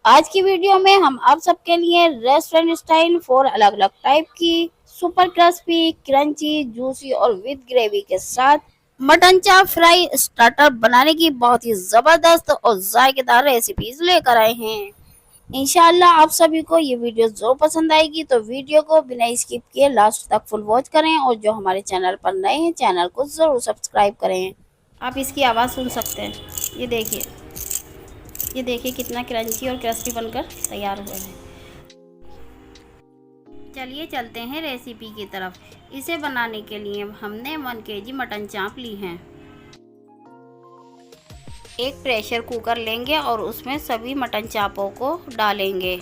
आज की वीडियो में हम आप सबके लिए रेस्टोरेंट स्टाइल 4 अलग अलग टाइप की सुपर क्रिस्पी क्रंची जूसी और विद ग्रेवी के साथ मटन चाप फ्राई स्टार्टर बनाने की बहुत ही जबरदस्त और जायकेदार रेसिपीज लेकर आए हैं। इंशाल्लाह आप सभी को ये वीडियो जरूर पसंद आएगी, तो वीडियो को बिना स्किप किए लास्ट तक फुल वॉच करें और जो हमारे चैनल पर नए हैं चैनल को जरूर सब्सक्राइब करें। आप इसकी आवाज़ सुन सकते हैं। ये देखिए कितना क्रंची और क्रिस्पी बनकर तैयार हुआ है। चलिए चलते हैं रेसिपी की तरफ। इसे बनाने के लिए हमने 1 केजी मटन चाप ली हैं। एक प्रेशर कुकर लेंगे और उसमें सभी मटन चापों को डालेंगे।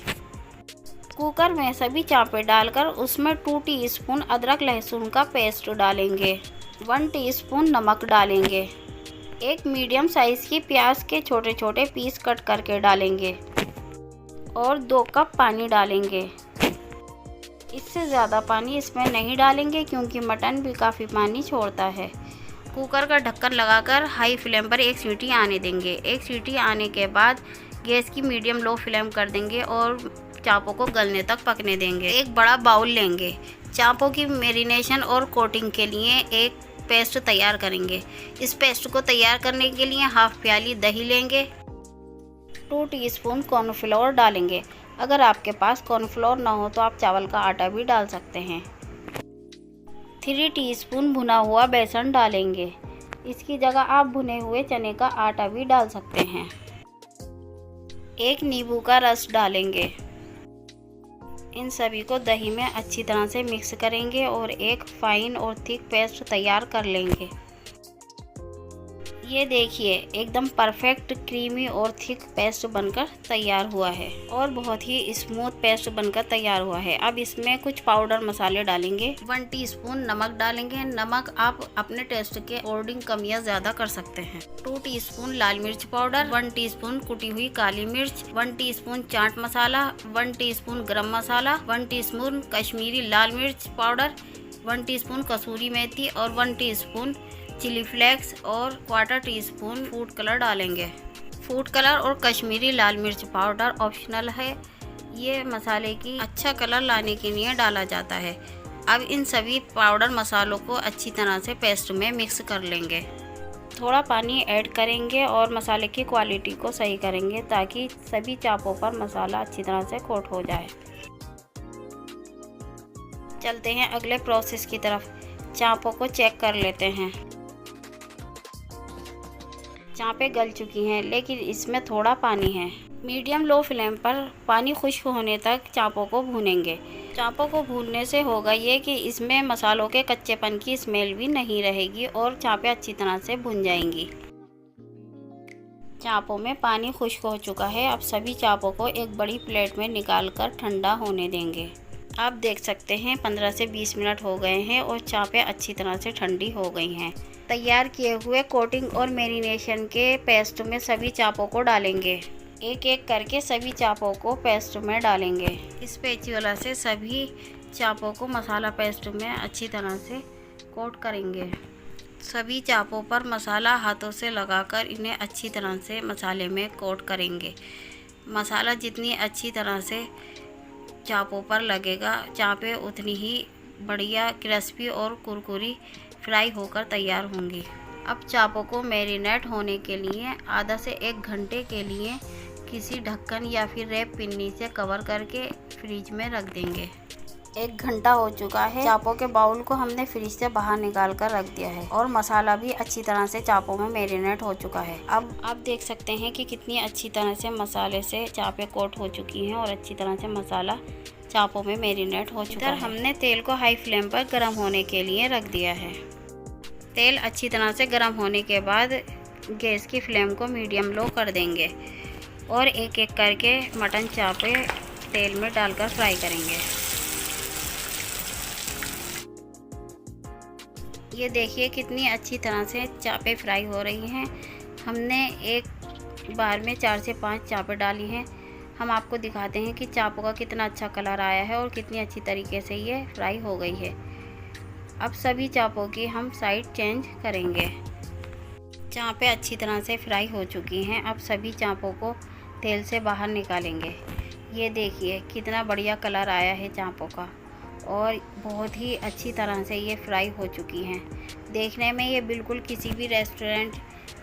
कुकर में सभी चापें डालकर उसमें 2 टीस्पून अदरक लहसुन का पेस्ट डालेंगे। 1 टीस्पून नमक डालेंगे। एक मीडियम साइज की प्याज के छोटे छोटे पीस कट करके डालेंगे और 2 कप पानी डालेंगे। इससे ज़्यादा पानी इसमें नहीं डालेंगे क्योंकि मटन भी काफ़ी पानी छोड़ता है। कुकर का ढक्कन लगाकर हाई फ्लेम पर एक सीटी आने देंगे। एक सीटी आने के बाद गैस की मीडियम लो फ्लेम कर देंगे और चापों को गलने तक पकने देंगे। एक बड़ा बाउल लेंगे। चापों की मैरिनेशन और कोटिंग के लिए एक पेस्ट तैयार करेंगे। इस पेस्ट को तैयार करने के लिए हाफ प्याली दही लेंगे। 2 टीस्पून कॉर्नफ्लोर डालेंगे। अगर आपके पास कॉर्नफ्लोर ना हो तो आप चावल का आटा भी डाल सकते हैं। 3 टीस्पून भुना हुआ बेसन डालेंगे। इसकी जगह आप भुने हुए चने का आटा भी डाल सकते हैं। एक नींबू का रस डालेंगे। इन सभी को दही में अच्छी तरह से मिक्स करेंगे और एक फाइन और थिक पेस्ट तैयार कर लेंगे। ये देखिए एकदम परफेक्ट क्रीमी और थिक पेस्ट बनकर तैयार हुआ है और बहुत ही स्मूथ पेस्ट बनकर तैयार हुआ है। अब इसमें कुछ पाउडर मसाले डालेंगे। 1 टीस्पून नमक डालेंगे। नमक आप अपने टेस्ट के अकॉर्डिंग कम या ज़्यादा कर सकते हैं। 2 टीस्पून लाल मिर्च पाउडर, 1 टीस्पून कुटी हुई काली मिर्च, 1 टीस्पून चाट मसाला, 1 टीस्पून गरम मसाला, 1 टीस्पून कश्मीरी लाल मिर्च पाउडर, 1 टीस्पून कसूरी मेथी और 1 टीस्पून चिली फ्लेक्स और 1/4 टीस्पून फूड कलर डालेंगे। फूड कलर और कश्मीरी लाल मिर्च पाउडर ऑप्शनल है। ये मसाले की अच्छा कलर लाने के लिए डाला जाता है। अब इन सभी पाउडर मसालों को अच्छी तरह से पेस्ट में मिक्स कर लेंगे। थोड़ा पानी ऐड करेंगे और मसाले की क्वालिटी को सही करेंगे ताकि सभी चापों पर मसाला अच्छी तरह से कोट हो जाए। चलते हैं अगले प्रोसेस की तरफ। चापों को चेक कर लेते हैं। चापें गल चुकी हैं लेकिन इसमें थोड़ा पानी है। मीडियम लो फ्लेम पर पानी खुश्क होने तक चापों को भूनेंगे। चापों को भूनने से होगा ये कि इसमें मसालों के कच्चेपन की स्मेल भी नहीं रहेगी और चापें अच्छी तरह से भुन जाएंगी। चापों में पानी खुश्क हो चुका है। अब सभी चापों को एक बड़ी प्लेट में निकाल कर ठंडा होने देंगे। आप देख सकते हैं 15 से 20 मिनट हो गए हैं और चापें अच्छी तरह से ठंडी हो गई हैं। तैयार किए हुए कोटिंग और मैरिनेशन के पेस्ट में सभी चापों को डालेंगे। एक एक करके सभी चापों को पेस्ट में डालेंगे। इस स्पैचुला से सभी चापों को मसाला पेस्ट में अच्छी तरह से कोट करेंगे। सभी चापों पर मसाला हाथों से लगाकर इन्हें अच्छी तरह से मसाले में कोट करेंगे। मसाला जितनी अच्छी तरह से चापों पर लगेगा, चापें उतनी ही बढ़िया क्रिस्पी और कुरकुरी फ्राई होकर तैयार होंगी। अब चापों को मैरिनेट होने के लिए आधा से 1 घंटे के लिए किसी ढक्कन या फिर रैप पिन्नी से कवर करके फ्रिज में रख देंगे। 1 घंटा हो चुका है। चापों के बाउल को हमने फ्रिज से बाहर निकाल कर रख दिया है और मसाला भी अच्छी तरह से चापों में मैरिनेट हो चुका है। अब आप देख सकते हैं कि कितनी अच्छी तरह से मसाले से चापें कोट हो चुकी हैं और अच्छी तरह से मसाला चापों में मैरिनेट हो चुका है। हमने तेल को हाई फ्लेम पर गर्म होने के लिए रख दिया है। तेल अच्छी तरह से गर्म होने के बाद गैस की फ्लेम को मीडियम लो कर देंगे और एक एक करके मटन चापें तेल में डालकर फ्राई करेंगे। ये देखिए कितनी अच्छी तरह से चापें फ्राई हो रही हैं। हमने एक बार में 4 से 5 चापें डाली हैं। हम आपको दिखाते हैं कि चापों का कितना अच्छा कलर आया है और कितनी अच्छी तरीके से ये फ्राई हो गई है। अब सभी चापों की हम साइड चेंज करेंगे। चापें अच्छी तरह से फ्राई हो चुकी हैं। अब सभी चापों को तेल से बाहर निकालेंगे। ये देखिए कितना बढ़िया कलर आया है चापों का और बहुत ही अच्छी तरह से ये फ्राई हो चुकी हैं। देखने में ये बिल्कुल किसी भी रेस्टोरेंट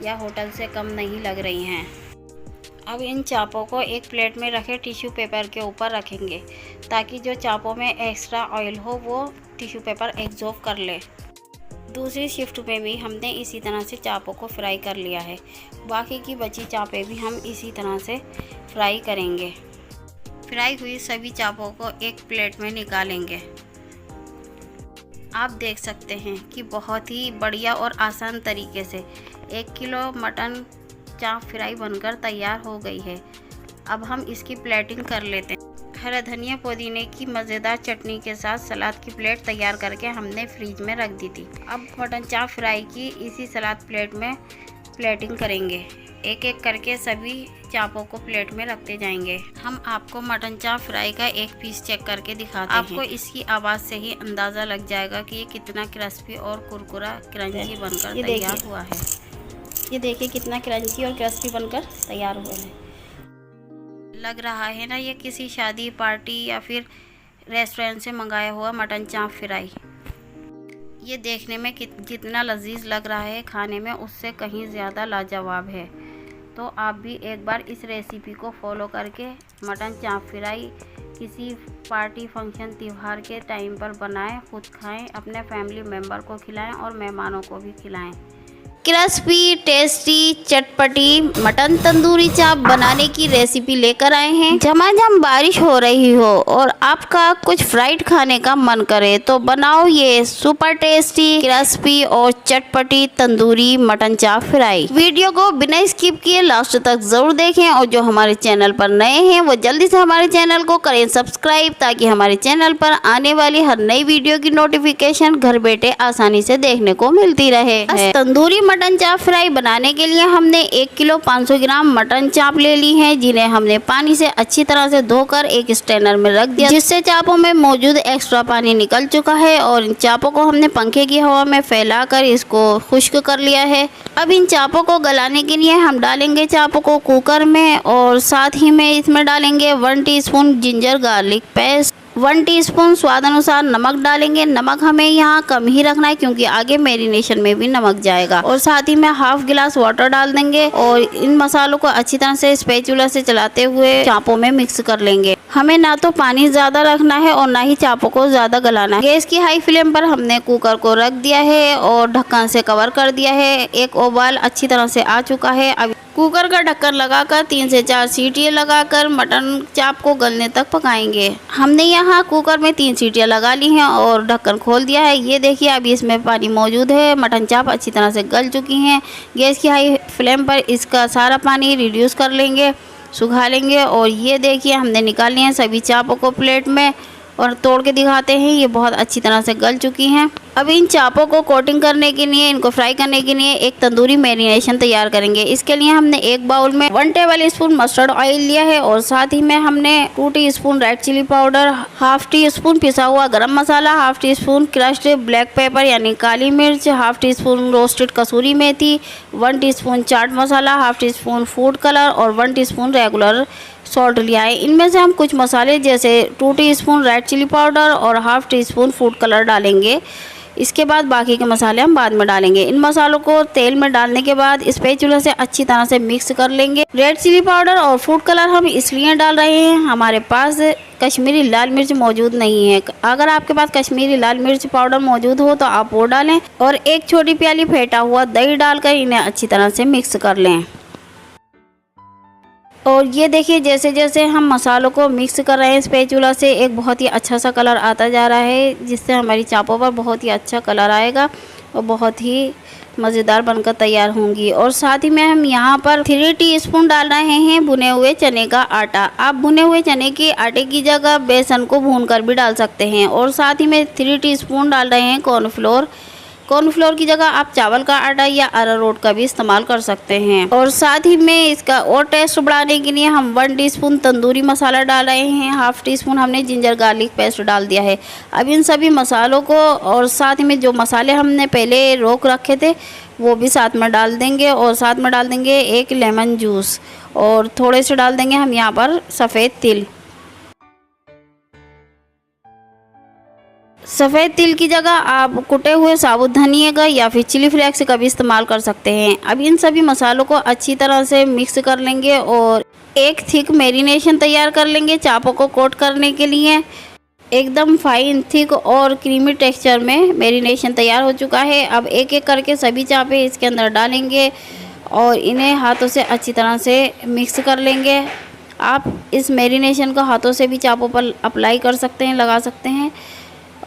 या होटल से कम नहीं लग रही हैं। अब इन चापों को एक प्लेट में रखे टिश्यू पेपर के ऊपर रखेंगे ताकि जो चापों में एक्स्ट्रा ऑयल हो वो टिश्यू पेपर एब्जॉर्ब कर ले। दूसरी शिफ्ट में भी हमने इसी तरह से चापों को फ्राई कर लिया है। बाकी की बची चापें भी हम इसी तरह से फ्राई करेंगे। फ्राई हुई सभी चापों को एक प्लेट में निकालेंगे। आप देख सकते हैं कि बहुत ही बढ़िया और आसान तरीके से 1 किलो मटन चाप फ्राई बनकर तैयार हो गई है। अब हम इसकी प्लेटिंग कर लेते हैं। हरा धनिया पुदीने की मज़ेदार चटनी के साथ सलाद की प्लेट तैयार करके हमने फ्रीज में रख दी थी। अब मटन चाप फ्राई की इसी सलाद प्लेट में प्लेटिंग करेंगे। एक एक करके सभी चापों को प्लेट में रखते जाएंगे। हम आपको मटन चाप फ्राई का एक पीस चेक करके दिखाते हैं। आपको इसकी आवाज़ से ही अंदाज़ा लग जाएगा कि ये कितना क्रिस्पी और कुरकुरा क्रंची बनकर तैयार हुआ है। ये देखिए कितना क्रंची और क्रिस्पी बनकर तैयार हुआ है। लग रहा है ना ये किसी शादी पार्टी या फिर रेस्टोरेंट से मंगाया हुआ मटन चाप फ्राई। ये देखने में जितना लजीज लग रहा है, खाने में उससे कहीं ज़्यादा लाजवाब है। तो आप भी एक बार इस रेसिपी को फॉलो करके मटन चाप फ्राई किसी पार्टी फंक्शन त्यौहार के टाइम पर बनाएं, खुद खाएं, अपने फैमिली मेम्बर को खिलाएं और मेहमानों को भी खिलाएं। क्रिस्पी टेस्टी चटपटी मटन तंदूरी चाप बनाने की रेसिपी लेकर आए हैं। झमाझम बारिश हो रही हो और आपका कुछ फ्राइड खाने का मन करे तो बनाओ ये सुपर टेस्टी क्रिस्पी और चटपटी तंदूरी मटन चाप फ्राई। वीडियो को बिना स्किप किए लास्ट तक जरूर देखें और जो हमारे चैनल पर नए हैं वो जल्दी से हमारे चैनल को करें सब्सक्राइब ताकि हमारे चैनल पर आने वाली हर नई वीडियो की नोटिफिकेशन घर बैठे आसानी से देखने को मिलती रहे। तंदूरी मटन चाप फ्राई बनाने के लिए हमने 1 किलो 500 ग्राम मटन चाप ले ली है, जिन्हें हमने पानी से अच्छी तरह से धोकर एक स्ट्रेनर में रख दिया, जिससे चापों में मौजूद एक्स्ट्रा पानी निकल चुका है। और इन चापों को हमने पंखे की हवा में फैलाकर इसको खुश्क कर लिया है। अब इन चापों को गलाने के लिए हम डालेंगे चापों को कुकर में और साथ ही में इसमें डालेंगे 1 teaspoon ginger garlic paste, 1 teaspoon स्वाद अनुसार नमक डालेंगे। नमक हमें यहाँ कम ही रखना है क्योंकि आगे मैरिनेशन में भी नमक जाएगा। और साथ ही में हाफ गिलास वाटर डाल देंगे और इन मसालों को अच्छी तरह से स्पैचुला से चलाते हुए चापों में मिक्स कर लेंगे। हमें ना तो पानी ज़्यादा रखना है और ना ही चापों को ज़्यादा गलाना है। गैस की हाई फ्लेम पर हमने कुकर को रख दिया है और ढक्कन से कवर कर दिया है। एक उबाल अच्छी तरह से आ चुका है। अब कुकर का ढक्कन लगाकर 3 से 4 सीटियाँ लगाकर मटन चाप को गलने तक पकाएंगे। हमने यहाँ कुकर में 3 सीटियाँ लगा ली हैं और ढक्कन खोल दिया है। ये देखिए अभी इसमें पानी मौजूद है। मटन चाप अच्छी तरह से गल चुकी हैं। गैस की हाई फ्लेम पर इसका सारा पानी रिड्यूस कर लेंगे, सुखा लेंगे। और ये देखिए हमने निकाल लिए हैं सभी चापों को प्लेट में और तोड़ के दिखाते हैं। ये बहुत अच्छी तरह से गल चुकी हैं। अब इन चापों को कोटिंग करने के लिए, इनको फ्राई करने के लिए एक तंदूरी मैरिनेशन तैयार करेंगे। इसके लिए हमने एक बाउल में 1 टेबल स्पून मस्टर्ड ऑयल लिया है और साथ ही में हमने 2 teaspoon red chilli powder, half teaspoon पिसा हुआ garam masala, half teaspoon crushed black pepper यानी काली मिर्च, half teaspoon roasted kasuri methi, 1 teaspoon chaat masala, half teaspoon food colour और 1 टीस्पून रेगुलर सॉल्ट लिया है। इनमें से हम कुछ मसाले जैसे 2 टीस्पून रेड चिली पाउडर और हाफ टीस्पून फूड कलर डालेंगे। इसके बाद बाकी के मसाले हम बाद में डालेंगे। इन मसालों को तेल में डालने के बाद स्पैचुला से अच्छी तरह से मिक्स कर लेंगे। रेड चिली पाउडर और फूड कलर हम इसलिए डाल रहे हैं, हमारे पास कश्मीरी लाल मिर्च मौजूद नहीं है। अगर आपके पास कश्मीरी लाल मिर्च पाउडर मौजूद हो तो आप वो डालें और एक छोटी प्याली फेंटा हुआ दही डालकर इन्हें अच्छी तरह से मिक्स कर लें। और ये देखिए जैसे जैसे हम मसालों को मिक्स कर रहे हैं स्पैचुला से, एक बहुत ही अच्छा सा कलर आता जा रहा है, जिससे हमारी चापों पर बहुत ही अच्छा कलर आएगा और बहुत ही मज़ेदार बनकर तैयार होंगी। और साथ ही में हम यहाँ पर 3 टीस्पून डाल रहे हैं भुने हुए चने का आटा। आप भुने हुए चने के आटे की जगह बेसन को भूनकर भी डाल सकते हैं। और साथ ही में 3 टीस्पून डाल रहे हैं कॉर्नफ्लोर। कॉर्नफ्लोर की जगह आप चावल का आटा या अरारोट का भी इस्तेमाल कर सकते हैं। और साथ ही में इसका और टेस्ट बढ़ाने के लिए हम 1 टीस्पून तंदूरी मसाला डाल रहे हैं, हाफ टीस्पून हमने जिंजर गार्लिक पेस्ट डाल दिया है। अब इन सभी मसालों को और साथ में जो मसाले हमने पहले रोक रखे थे वो भी साथ में डाल देंगे और साथ में डाल देंगे 1 लेमन जूस। और थोड़े से डाल देंगे हम यहाँ पर सफ़ेद तिल। सफ़ेद तिल की जगह आप कुटे हुए साबुत धनिया का या फिर चिली फ्लेक्स का भी इस्तेमाल कर सकते हैं। अब इन सभी मसालों को अच्छी तरह से मिक्स कर लेंगे और एक थिक मैरिनेशन तैयार कर लेंगे चापों को कोट करने के लिए। एकदम फाइन थिक और क्रीमी टेक्सचर में मैरिनेशन तैयार हो चुका है। अब एक एक करके सभी चापे इसके अंदर डालेंगे और इन्हें हाथों से अच्छी तरह से मिक्स कर लेंगे। आप इस मैरिनेशन को हाथों से भी चापों पर अप्लाई कर सकते हैं, लगा सकते हैं।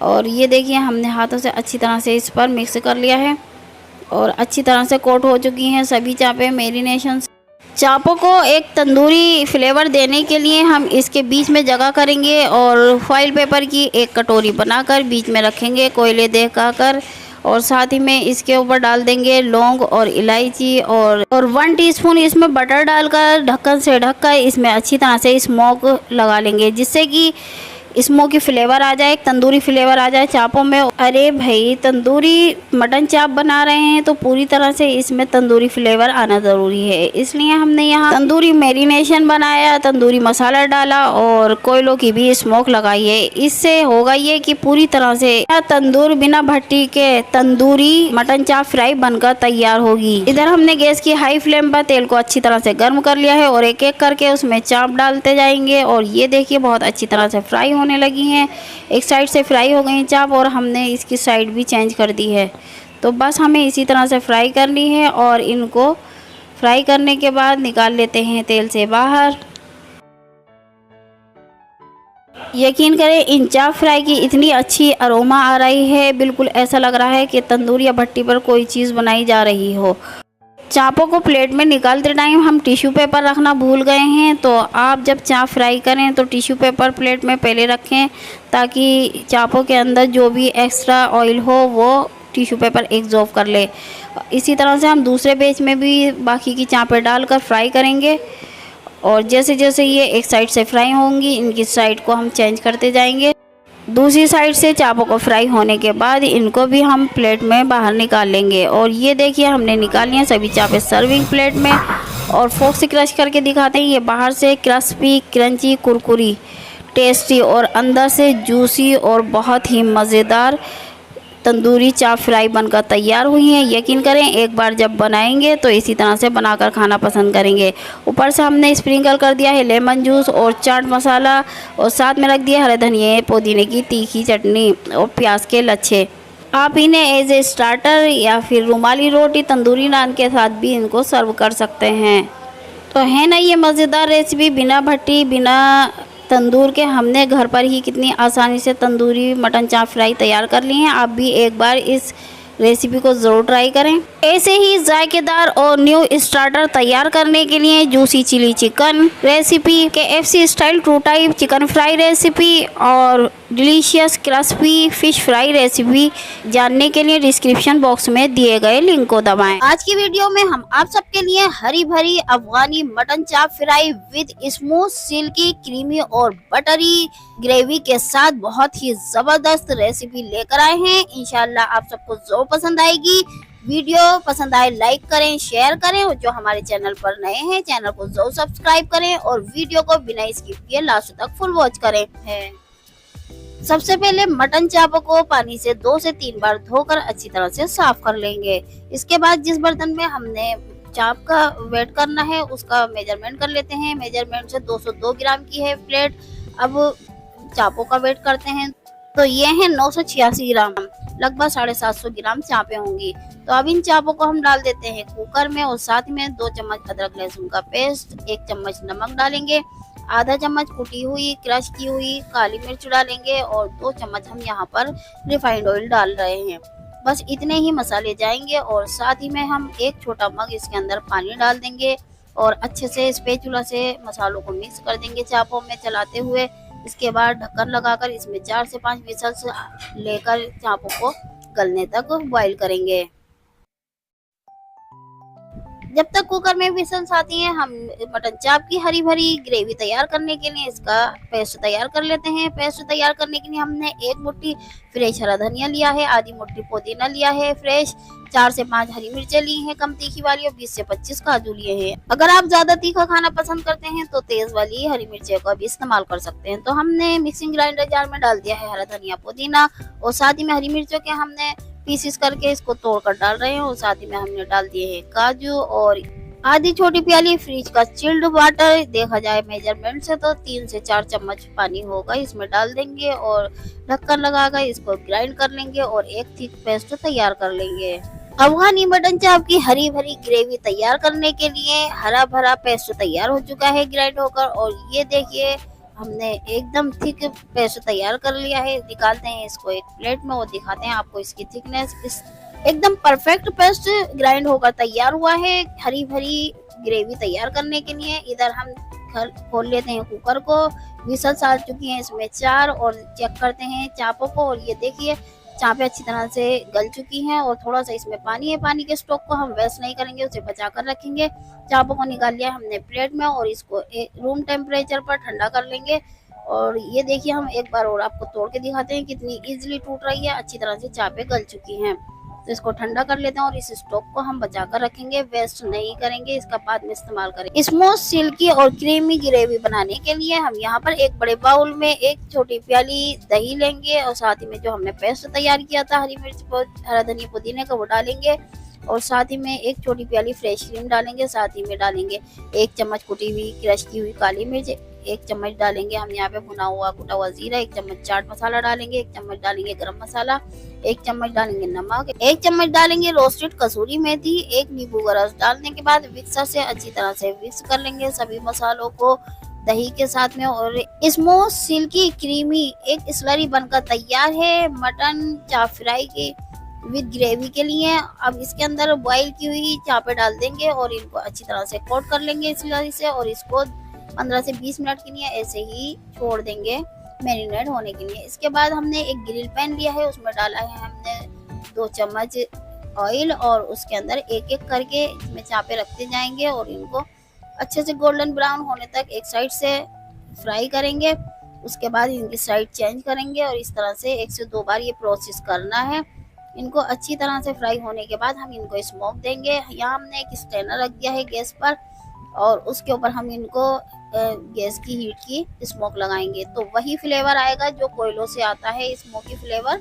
और ये देखिए हमने हाथों से अच्छी तरह से इस पर मिक्स कर लिया है और अच्छी तरह से कोट हो चुकी हैं सभी चापें मैरिनेशन। चापों को एक तंदूरी फ्लेवर देने के लिए हम इसके बीच में जगह करेंगे और फॉइल पेपर की एक कटोरी बनाकर बीच में रखेंगे कोयले दिखाकर, और साथ ही में इसके ऊपर डाल देंगे लौंग और इलायची और 1 टीस्पून इसमें बटर डालकर ढक्कन से ढककर इसमें अच्छी तरह से स्मोक लगा लेंगे, जिससे कि स्मोकी फ्लेवर आ जाए, तंदूरी फ्लेवर आ जाए चापों में। अरे भाई, तंदूरी मटन चाप बना रहे हैं तो पूरी तरह से इसमें तंदूरी फ्लेवर आना ज़रूरी है, इसलिए हमने यहाँ तंदूरी मैरिनेशन बनाया, तंदूरी मसाला डाला और कोयलों की भी स्मोक लगाई है। इससे होगा ये कि पूरी तरह से तंदूर बिना भट्टी के तंदूरी मटन चाप फ्राई बनकर तैयार होगी। इधर हमने गैस की हाई फ्लेम पर तेल को अच्छी तरह से गर्म कर लिया है और एक एक करके उसमें चाप डालते जाएंगे और ये देखिए बहुत अच्छी तरह से फ्राई होने लगी हैं। एक साइड से फ्राई हो गई चाप और हमने इसकी साइड भी चेंज कर दी है। तो बस हमें इसी तरह से फ्राई करनी है और इनको फ्राई करने के बाद निकाल लेते हैं तेल से बाहर। यकीन करें इन चाप फ्राई की इतनी अच्छी अरोमा आ रही है, बिल्कुल ऐसा लग रहा है कि तंदूर या भट्टी पर कोई चीज़ बनाई जा रही हो। चापों को प्लेट में निकालते टाइम हम टिश्यू पेपर रखना भूल गए हैं, तो आप जब चाप फ्राई करें तो टिश्यू पेपर प्लेट में पहले रखें ताकि चापों के अंदर जो भी एक्स्ट्रा ऑयल हो वो टिश्यू पेपर एब्जॉर्ब कर ले। इसी तरह से हम दूसरे बैच में भी बाकी की चापें डालकर फ्राई करेंगे और जैसे जैसे ये एक साइड से फ्राई होंगी इनकी साइड को हम चेंज करते जाएंगे। दूसरी साइड से चापों को फ्राई होने के बाद इनको भी हम प्लेट में बाहर निकाल लेंगे और ये देखिए हमने निकाल लिया सभी चापें सर्विंग प्लेट में। और फोक से क्रश करके दिखाते हैं, ये बाहर से क्रिस्पी क्रंची कुरकुरी टेस्टी और अंदर से जूसी और बहुत ही मज़ेदार तंदूरी चाप फ्राई बनकर तैयार हुई हैं। यकीन करें एक बार जब बनाएंगे तो इसी तरह से बनाकर खाना पसंद करेंगे। ऊपर से हमने स्प्रिंकल कर दिया है लेमन जूस और चाट मसाला और साथ में रख दिया हरे धनिए पुदीने की तीखी चटनी और प्याज के लच्छे। आप इन्हें एज ए स्टार्टर या फिर रुमाली रोटी तंदूरी नान के साथ भी इनको सर्व कर सकते हैं। तो है ना ये मज़ेदार रेसिपी, बिना भट्टी बिना तंदूर के हमने घर पर ही कितनी आसानी से तंदूरी मटन चाप फ्राई तैयार कर ली हैं। आप भी एक बार इस रेसिपी को ज़रूर ट्राई करें। ऐसे ही जायकेदार और न्यू स्टार्टर तैयार करने के लिए juicy chilli chicken recipe, KFC style true type chicken fry recipe और delicious crispy fish fry recipe जानने के लिए डिस्क्रिप्शन बॉक्स में दिए गए लिंक को दबाएं। आज की वीडियो में हम आप सबके लिए हरी भरी अफगानी मटन चाप fry with smooth silky creamy और बटरी ग्रेवी के साथ बहुत ही जबरदस्त रेसिपी लेकर आए हैं। इंशाल्लाह आप सबको जरूर पसंद आएगी। वीडियो पसंद आए लाइक करें, शेयर करें और जो हमारे चैनल पर नए हैं चैनल को जरूर सब्सक्राइब करें और वीडियो को बिना स्किप किए लास्ट तक फुल वॉच करें। सबसे पहले मटन चापों को पानी से 2 से 3 बार धोकर अच्छी तरह से साफ कर लेंगे। इसके बाद जिस बर्तन में हमने चाप का वेट करना है उसका मेजरमेंट कर लेते हैं। मेजरमेंट से 202 ग्राम की है प्लेट। अब चापों का वेट करते हैं तो ये है 986 ग्राम, लगभग 750 ग्राम चापें होंगी। तो अब इन चापों को हम डाल देते हैं कुकर में और साथ में 2 चम्मच अदरक लहसुन का पेस्ट, 1 चम्मच नमक डालेंगे, आधा चम्मच कुटी हुई क्रश की हुई काली मिर्च डालेंगे और 2 चम्मच हम यहाँ पर रिफाइंड ऑयल डाल रहे हैं। बस इतने ही मसाले जाएंगे और साथ ही में हम 1 छोटा मग इसके अंदर पानी डाल देंगे और अच्छे से स्पैचुला से मसालों को मिक्स कर देंगे चापों में चलाते हुए। इसके बाद ढक्कन लगाकर इसमें 4 से 5 विसल्स लेकर चापों को गलने तक बॉईल करेंगे। जब तक कुकर में विसल्स आती हैं, हम मटन चाप की हरी भरी ग्रेवी तैयार करने के लिए इसका पेस्ट तैयार कर लेते हैं। पेस्ट तैयार करने के लिए हमने 1 मुट्ठी फ्रेश हरा धनिया लिया है, आधी मुट्ठी पुदीना लिया है फ्रेश, 4 से 5 हरी मिर्चें ली हैं कम तीखी वाली, और 20 से 25 काजू लिए हैं। अगर आप ज्यादा तीखा खाना पसंद करते हैं तो तेज वाली हरी मिर्चें का भी इस्तेमाल कर सकते हैं। तो हमने मिक्सिंग ग्राइंडर जार में डाल दिया है हरा धनिया पुदीना, और साथ ही में हरी मिर्चों के हमने पीसेस करके इसको तोड़कर डाल रहे हैं, और साथ ही में हमने डाल दिए हैं काजू, और आधी छोटी प्याली फ्रिज का चिल्ड वाटर, देखा जाए मेजरमेंट से तो 3 से 4 चम्मच पानी होगा, इसमें डाल देंगे और ढक्कन लगाकर इसको ग्राइंड कर लेंगे और एक थिक पेस्ट तैयार कर लेंगे। अफगानी मटन चाप की हरी भरी ग्रेवी तैयार करने के लिए हरा भरा पेस्ट तैयार हो चुका है ग्राइंड होकर, और ये देखिए हमने एकदम थिक पेस्ट तैयार कर लिया है। निकालते हैं इसको एक प्लेट में और दिखाते हैं आपको इसकी थिकनेस। एकदम परफेक्ट पेस्ट ग्राइंड होकर तैयार हुआ है हरी भरी ग्रेवी तैयार करने के लिए। इधर हम खोल लेते हैं कुकर को, विसल्स आ चुकी हैं इसमें 4, और चेक करते हैं चापों को, और ये देखिए चापें अच्छी तरह से गल चुकी हैं, और थोड़ा सा इसमें पानी है। पानी के स्टॉक को हम वेस्ट नहीं करेंगे, उसे बचा कर रखेंगे। चापों को निकाल लिया हमने प्लेट में, और इसको रूम टेम्परेचर पर ठंडा कर लेंगे। और ये देखिए हम एक बार और आपको तोड़ के दिखाते हैं कितनी इजीली टूट रही है, अच्छी तरह से चापें गल चुकी हैं। तो इसको ठंडा कर लेते हैं, और इस स्टॉक को हम बचा कर रखेंगे, वेस्ट नहीं करेंगे, इसका बाद में इस्तेमाल करेंगे। स्मूथ सिल्की और क्रीमी ग्रेवी बनाने के लिए हम यहाँ पर एक बड़े बाउल में 1 छोटी प्याली दही लेंगे, और साथ ही में जो हमने पेस्ट तैयार किया था हरी मिर्च हरा धनिया पुदीने का वो डालेंगे, और साथ ही में 1 छोटी प्याली फ्रेश क्रीम डालेंगे। साथ ही में डालेंगे 1 चम्मच कुटी हुई क्रश की हुई काली मिर्च, 1 चम्मच डालेंगे हम यहाँ पे भुना हुआ कुटा हुआ जीरा, 1 चम्मच चाट मसाला डालेंगे, 1 चम्मच डालेंगे गरम मसाला, 1 चम्मच डालेंगे नमक, 1 चम्मच डालेंगे रोस्टेड कसूरी मेथी, 1 नींबू का रस डालने के बाद मिक्सर से अच्छी तरह से मिक्स कर लेंगे सभी मसालों को दही के साथ में। और स्मूथ सिल्की क्रीमी एक स्लरी बनकर तैयार है मटन चाप फ्राई के विद ग्रेवी के लिए। अब इसके अंदर बॉईल की हुई चापें डाल देंगे और इनको अच्छी तरह से कोट कर लेंगे इस स्लरी से, और इसको 15 से 20 मिनट के लिए ऐसे ही छोड़ देंगे मैरिनेट होने के लिए। इसके बाद हमने एक ग्रिल पैन लिया है, उसमें डाला है हमने 2 चम्मच ऑयल, और उसके अंदर एक एक करके इसमें चापें रखते जाएंगे, और इनको अच्छे से गोल्डन ब्राउन होने तक एक साइड से फ्राई करेंगे। उसके बाद इनकी साइड चेंज करेंगे, और इस तरह से 1 से 2 बार ये प्रोसेस करना है। इनको अच्छी तरह से फ्राई होने के बाद हम इनको स्मोक देंगे। यहाँ हमने एक स्ट्रेनर रख दिया है गैस पर, और उसके ऊपर हम इनको गैस की हीट की स्मोक लगाएंगे, तो वही फ्लेवर आएगा जो कोयलों से आता है, स्मोकी फ्लेवर।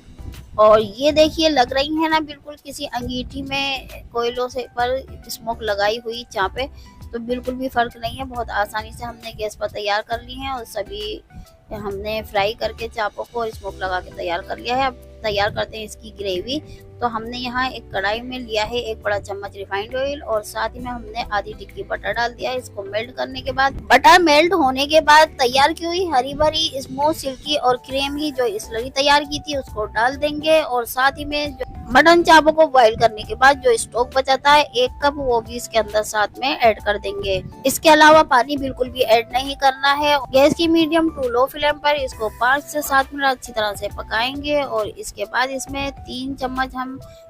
और ये देखिए लग रही है ना बिल्कुल किसी अंगीठी में कोयलों से पर स्मोक लगाई हुई चापें, तो बिल्कुल भी फर्क नहीं है। बहुत आसानी से हमने गैस पर तैयार कर ली है, और सभी हमने फ्राई करके चापों को और स्मोक लगा के तैयार कर लिया है। अब तैयार करते हैं इसकी ग्रेवी। तो हमने यहाँ एक कढ़ाई में लिया है 1 बड़ा चम्मच रिफाइंड ऑयल, और साथ ही में हमने आधी टिक्की बटर डाल दिया है। इसको मेल्ट करने के बाद, बटर मेल्ट होने के बाद तैयार की हुई हरी भरी स्मूथ सिल्की और क्रीमी जो स्लरी तैयार की थी उसको डाल देंगे, और साथ ही में जो मटन चापों को बॉईल करने के बाद जो स्टॉक बचाता है 1 कप, वो भी इसके अंदर साथ में ऐड कर देंगे। इसके अलावा पानी बिल्कुल भी ऐड नहीं करना है। गैस की मीडियम टू लो फ्लेम पर इसको 5 से 7 मिनट अच्छी तरह से पकाएंगे, और इसके बाद इसमें 3 चम्मच हम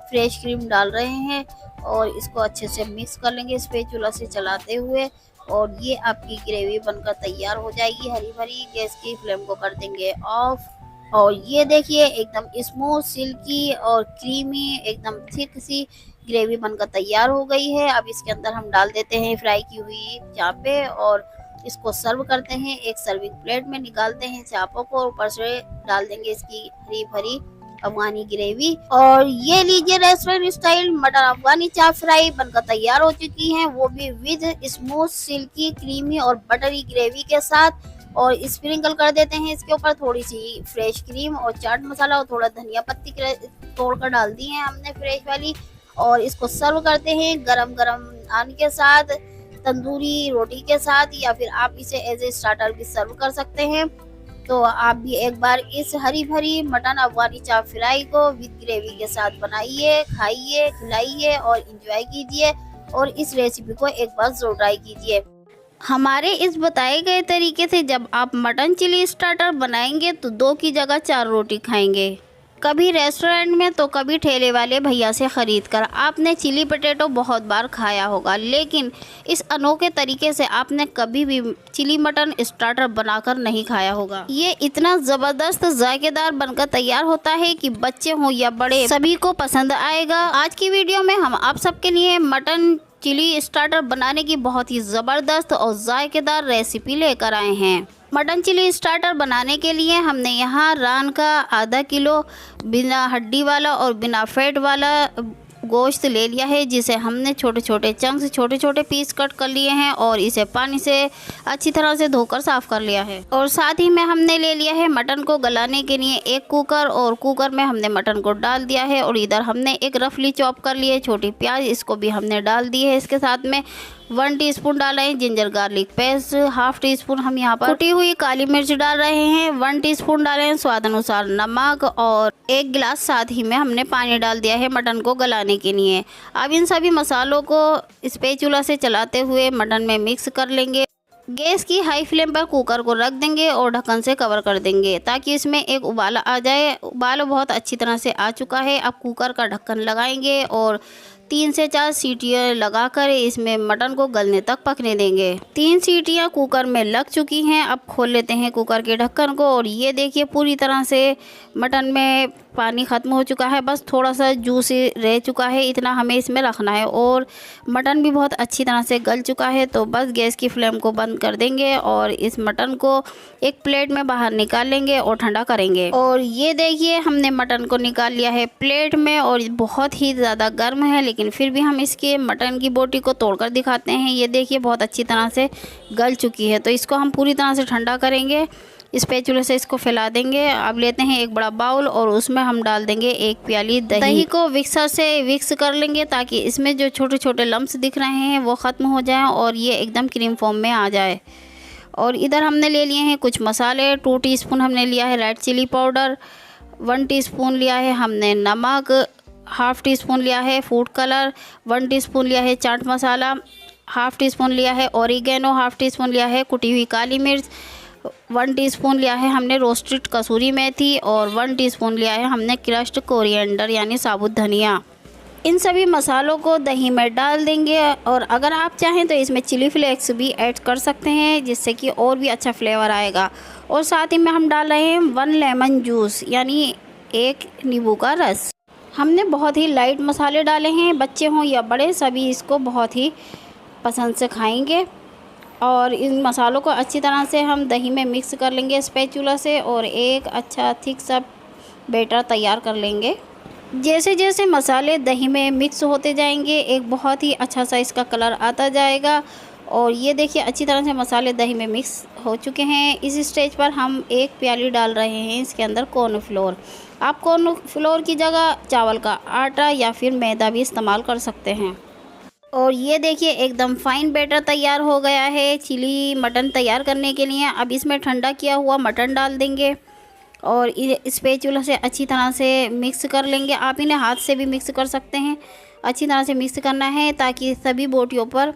फ्रेश क्रीम डाल रहे हैं, और इसको अच्छे से मिक्स कर लेंगे स्पैचुला से चलाते हुए, और ये आपकी ग्रेवी बनकर तैयार हो जाएगी हरी भरी। गैस की फ्लेम को कर देंगे ऑफ, और ये देखिए एकदम स्मूथ सिल्की और क्रीमी एकदम थिक सी ग्रेवी बनकर तैयार हो गई है। अब इसके अंदर हम डाल देते हैं फ्राई की हुई चापें, और इसको सर्व करते हैं। एक सर्विंग प्लेट में निकालते हैं चापों को, ऊपर से डाल देंगे इसकी हरी भरी अफगानी ग्रेवी। और ये लीजिए रेस्टोरेंट स्टाइल मटन अफगानी चाप फ्राई बनकर तैयार हो चुकी हैं, वो भी विद स्मूथ सिल्की क्रीमी और बटरी ग्रेवी के साथ। और स्प्रिंकल कर देते हैं इसके ऊपर थोड़ी सी फ्रेश क्रीम और चाट मसाला, और थोड़ा धनिया पत्ती तोड़कर डाल दी है हमने फ्रेश वाली। और इसको सर्व करते हैं गरम गरम नान के साथ, तंदूरी रोटी के साथ, या फिर आप इसे एज ए स्टार्टर भी सर्व कर सकते हैं। तो आप भी एक बार इस हरी भरी मटन अफगानी चाप फ्राई को विद ग्रेवी के साथ बनाइए, खाइए, खिलाइए और इंजॉय कीजिए, और इस रेसिपी को एक बार जरूर ट्राई कीजिए। हमारे इस बताए गए तरीके से जब आप मटन चिली स्टार्टर बनाएंगे तो 2 की जगह 4 रोटी खाएंगे। कभी रेस्टोरेंट में तो कभी ठेले वाले भैया से ख़रीद कर आपने चिली पटेटो बहुत बार खाया होगा, लेकिन इस अनोखे तरीके से आपने कभी भी चिली मटन स्टार्टर बनाकर नहीं खाया होगा। ये इतना ज़बरदस्त जायकेदार बनकर तैयार होता है कि बच्चे हों या बड़े सभी को पसंद आएगा। आज की वीडियो में हम आप सबके लिए मटन चिली स्टार्टर बनाने की बहुत ही ज़बरदस्त और जायकेदार रेसिपी लेकर आए हैं। मटन चिली स्टार्टर बनाने के लिए हमने यहाँ रान का आधा किलो बिना हड्डी वाला और बिना फैट वाला गोश्त ले लिया है, जिसे हमने छोटे छोटे चंक्स छोटे छोटे पीस कट कर लिए हैं और इसे पानी से अच्छी तरह से धोकर साफ़ कर लिया है। और साथ ही में हमने ले लिया है मटन को गलाने के लिए एक कुकर, और कुकर में हमने मटन को डाल दिया है। और इधर हमने एक रफली चॉप कर लिए छोटी प्याज, इसको भी हमने डाल दी है। इसके साथ में 1 टीस्पून डाला है ginger garlic paste, half tea spoon हम यहाँ पर कुटी हुई काली मिर्च डाल रहे हैं, 1 टीस्पून डाले हैं स्वाद अनुसार नमक, और 1 गिलास साथ ही में हमने पानी डाल दिया है मटन को गलाने के लिए। अब इन सभी मसालों को स्पैचुला से चलाते हुए मटन में मिक्स कर लेंगे। गैस की हाई फ्लेम पर कुकर को रख देंगे और ढक्कन से कवर कर देंगे ताकि इसमें एक उबाला आ जाए। उबाला बहुत अच्छी तरह से आ चुका है। अब कुकर का ढक्कन लगाएंगे और 3 से 4 सीटियाँ लगाकर इसमें मटन को गलने तक पकने देंगे। 3 सीटियाँ कुकर में लग चुकी हैं। अब खोल लेते हैं कुकर के ढक्कन को और ये देखिए पूरी तरह से मटन में पानी ख़त्म हो चुका है, बस थोड़ा सा जूस रह चुका है, इतना हमें इसमें रखना है। और मटन भी बहुत अच्छी तरह से गल चुका है, तो बस गैस की फ्लेम को बंद कर देंगे और इस मटन को एक प्लेट में बाहर निकाल लेंगे और ठंडा करेंगे। और ये देखिए हमने मटन को निकाल लिया है प्लेट में, और बहुत ही ज़्यादा गर्म है, लेकिन फिर भी हम इसके मटन की बोटी को तोड़कर दिखाते हैं। ये देखिए बहुत अच्छी तरह से गल चुकी है, तो इसको हम पूरी तरह से ठंडा करेंगे। स्पैचुला से इसको फैला देंगे। अब लेते हैं एक बड़ा बाउल और उसमें हम डाल देंगे 1 प्याली दही। दही को विक्सर से विक्स कर लेंगे ताकि इसमें जो छोटे छोटे लम्स दिख रहे हैं वो ख़त्म हो जाएं और ये एकदम क्रीम फॉर्म में आ जाए। और इधर हमने ले लिए हैं कुछ मसाले। 2 टीस्पून हमने लिया है रेड चिली पाउडर, 1 टीस्पून लिया है हमने नमक, हाफ़ टी स्पून लिया है फूड कलर, 1 टीस्पून लिया है chaat masala, half tea spoon लिया है ऑरिगेनो, हाफ़ टी स्पून लिया है कुटी हुई काली मिर्च, 1 टीस्पून लिया है हमने रोस्टेड कसूरी मेथी, और 1 टीस्पून लिया है हमने क्रश्ड कोरिएंडर यानी साबुत धनिया। इन सभी मसालों को दही में डाल देंगे, और अगर आप चाहें तो इसमें चिली फ्लेक्स भी ऐड कर सकते हैं जिससे कि और भी अच्छा फ्लेवर आएगा। और साथ ही में हम डाल रहे हैं 1 लेमन जूस यानी 1 नींबू का रस। हमने बहुत ही लाइट मसाले डाले हैं, बच्चे हों या बड़े सभी इसको बहुत ही पसंद से खाएंगे। और इन मसालों को अच्छी तरह से हम दही में मिक्स कर लेंगे स्पैचुला से, और एक अच्छा थिक सा बैटर तैयार कर लेंगे। जैसे जैसे मसाले दही में मिक्स होते जाएंगे एक बहुत ही अच्छा सा इसका कलर आता जाएगा। और ये देखिए अच्छी तरह से मसाले दही में मिक्स हो चुके हैं। इस स्टेज पर हम 1 प्याली डाल रहे हैं इसके अंदर कॉर्नफ्लोर। आप कॉर्नफ्लोर की जगह चावल का आटा या फिर मैदा भी इस्तेमाल कर सकते हैं। और ये देखिए एकदम फाइन बैटर तैयार हो गया है चिली मटन तैयार करने के लिए। अब इसमें ठंडा किया हुआ मटन डाल देंगे और स्पैचुला से अच्छी तरह से मिक्स कर लेंगे। आप इन्हें हाथ से भी मिक्स कर सकते हैं। अच्छी तरह से मिक्स करना है ताकि सभी बोटियों पर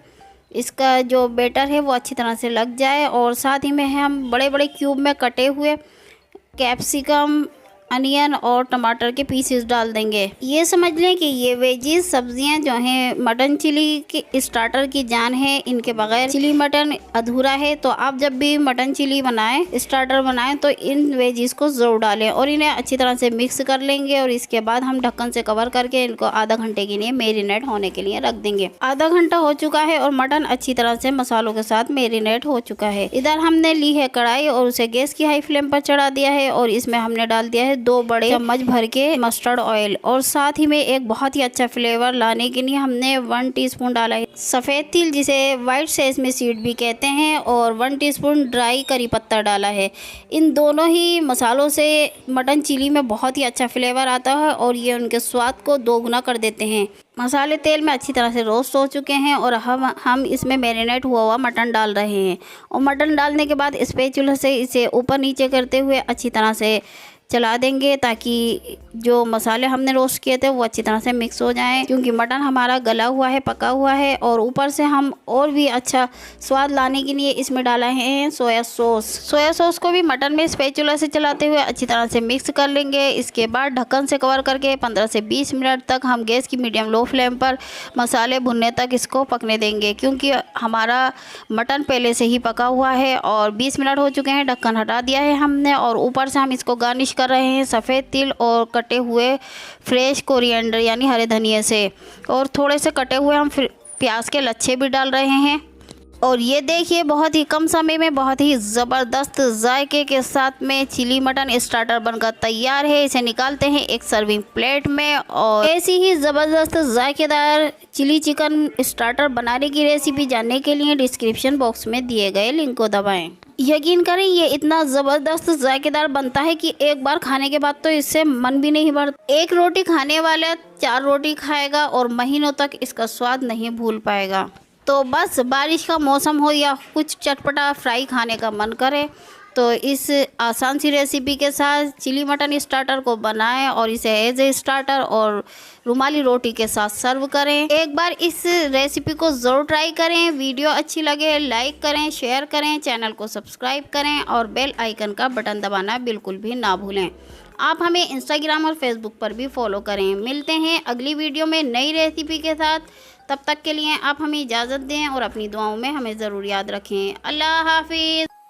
इसका जो बैटर है वो अच्छी तरह से लग जाए। और साथ ही में हम बड़े बड़े क्यूब में कटे हुए कैप्सिकम, अनियन और टमाटर के पीसेस डाल देंगे। ये समझ लें कि ये वेजीज सब्जियां जो हैं मटन चिली के स्टार्टर की जान है, इनके बगैर चिली मटन अधूरा है। तो आप जब भी मटन चिली बनाएं, स्टार्टर बनाएं, तो इन वेजीज को ज़रूर डालें और इन्हें अच्छी तरह से मिक्स कर लेंगे। और इसके बाद हम ढक्कन से कवर करके इनको आधा घंटे के लिए मेरीनेट होने के लिए रख देंगे। आधा घंटा हो चुका है और मटन अच्छी तरह से मसालों के साथ मेरीनेट हो चुका है। इधर हमने ली है कढ़ाई और उसे गैस की हाई फ्लेम पर चढ़ा दिया है और इसमें हमने डाल दिया है 2 बड़े चम्मच भर के मस्टर्ड ऑयल। और साथ ही में एक बहुत ही अच्छा फ्लेवर लाने के लिए हमने 1 टीस्पून डाला है सफ़ेद तिल, जिसे वाइट सेसमी सीड भी कहते हैं, और 1 टीस्पून ड्राई करी पत्ता डाला है। इन दोनों ही मसालों से मटन चिली में बहुत ही अच्छा फ्लेवर आता है और ये उनके स्वाद को दोगुना कर देते हैं। मसाले तेल में अच्छी तरह से रोस्ट हो चुके हैं और हम इसमें मैरिनेट हुआ मटन डाल रहे हैं। और मटन डालने के बाद स्पैचुला से इसे ऊपर नीचे करते हुए अच्छी तरह से चला देंगे ताकि जो मसाले हमने रोस्ट किए थे वो अच्छी तरह से मिक्स हो जाएं, क्योंकि मटन हमारा गला हुआ है, पका हुआ है। और ऊपर से हम और भी अच्छा स्वाद लाने के लिए इसमें डाला है सोया सॉस। सोया सॉस को भी मटन में स्पैचुला से चलाते हुए अच्छी तरह से मिक्स कर लेंगे। इसके बाद ढक्कन से कवर करके 15 से 20 मिनट तक हम गैस की मीडियम लो फ्लेम पर मसाले भुनने तक इसको पकने देंगे, क्योंकि हमारा मटन पहले से ही पका हुआ है। और 20 मिनट हो चुके हैं, ढक्कन हटा दिया है हमने। और ऊपर से हम इसको गार्निश कर रहे हैं सफ़ेद तिल और कटे हुए फ्रेश कोरिएंडर यानी हरे धनिए से। और थोड़े से कटे हुए हम प्याज के लच्छे भी डाल रहे हैं। और ये देखिए बहुत ही कम समय में बहुत ही ज़बरदस्त जायके के साथ में चिली मटन स्टार्टर बनकर तैयार है। इसे निकालते हैं एक सर्विंग प्लेट में। और ऐसी ही ज़बरदस्त जायकेदार चिली चिकन स्टार्टर बनाने की रेसिपी जानने के लिए डिस्क्रिप्शन बॉक्स में दिए गए लिंक को दबाएं। यकीन करें ये इतना ज़बरदस्त जायकेदार बनता है कि एक बार खाने के बाद तो इससे मन भी नहीं भरता। एक रोटी खाने वाला 4 रोटी खाएगा और महीनों तक इसका स्वाद नहीं भूल पाएगा। तो बस बारिश का मौसम हो या कुछ चटपटा फ्राई खाने का मन करे तो इस आसान सी रेसिपी के साथ चिली मटन स्टार्टर को बनाएं और इसे एज ए स्टार्टर और रुमाली रोटी के साथ सर्व करें। एक बार इस रेसिपी को ज़रूर ट्राई करें। वीडियो अच्छी लगे लाइक करें, शेयर करें, चैनल को सब्सक्राइब करें और बेल आइकन का बटन दबाना बिल्कुल भी ना भूलें। आप हमें इंस्टाग्राम और फेसबुक पर भी फॉलो करें। मिलते हैं अगली वीडियो में नई रेसिपी के साथ। तब तक के लिए आप हमें इजाज़त दें और अपनी दुआओं में हमें ज़रूर याद रखें। अल्लाह हाफिज़।